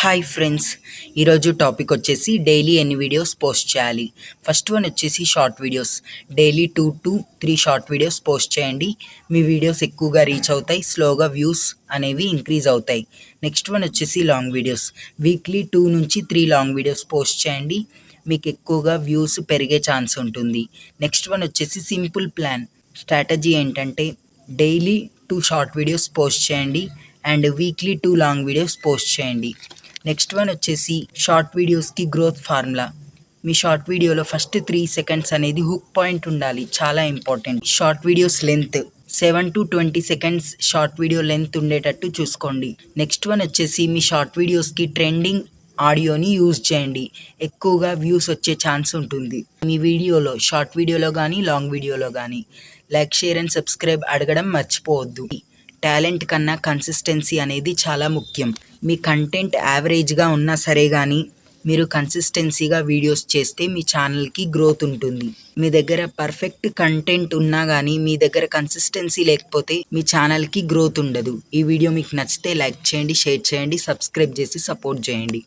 Hi friends, ఈరోజు topic వచ్చేసి daily ఎన్ని వీడియోస్ పోస్ట్ చేయాలి. ఫస్ట్ వన్ వచ్చేసి short videos. Daily 2 to 3 short videos post చేయండి. మీ వీడియోస్ ఎక్కువగా రీచ్ అవుతాయి, స్లోగా వ్యూస్ అనేవి ఇంక్రీజ్ అవుతాయి. నెక్స్ట్ వన్ వచ్చేసి లాంగ్ వీడియోస్. వీక్లీ 2 నుంచి 3 లాంగ్ వీడియోస్ పోస్ట్ చేయండి, మీకు ఎక్కువగా వ్యూస్ పెరిగే ఛాన్స్ ఉంటుంది. నెక్స్ట్ వన్ వచ్చేసి సింపుల్ ప్లాన్. స్ట్రాటజీ ఏంటంటే డైలీ 2 షార్ట్ వీడియోస్ పోస్ట్ చేయండి and weekly 2 long videos post చేయండి. నెక్స్ట్ వన్ వచ్చేసి షార్ట్ వీడియోస్కి గ్రోత్ ఫార్ములా. మీ షార్ట్ వీడియోలో ఫస్ట్ 3 సెకండ్స్ అనేది హుక్ పాయింట్ ఉండాలి, చాలా important. Short videos length 7 to 20 seconds short video length ఉండేటట్టు చూసుకోండి. నెక్స్ట్ వన్ వచ్చేసి మీ షార్ట్ వీడియోస్కి ట్రెండింగ్ ఆడియోని యూజ్ చేయండి, ఎక్కువగా వ్యూస్ వచ్చే ఛాన్స్ ఉంటుంది. మీ వీడియోలో షార్ట్ వీడియోలో కానీ లాంగ్ వీడియోలో కానీ లైక్, షేర్ అండ్ సబ్స్క్రైబ్ అడగడం మర్చిపోవద్దు. టాలెంట్ కన్నా కన్సిస్టెన్సీ అనేది చాలా ముఖ్యం. మీ కంటెంట్ యావరేజ్గా ఉన్నా సరే కానీ మీరు కన్సిస్టెన్సీగా వీడియోస్ చేస్తే మీ ఛానల్కి గ్రోత్ ఉంటుంది. మీ దగ్గర పర్ఫెక్ట్ కంటెంట్ ఉన్నా కానీ మీ దగ్గర కన్సిస్టెన్సీ లేకపోతే మీ ఛానల్కి గ్రోత్ ఉండదు. ఈ వీడియో మీకు నచ్చితే లైక్ చేయండి, షేర్ చేయండి, సబ్స్క్రైబ్ చేసి సపోర్ట్ చేయండి.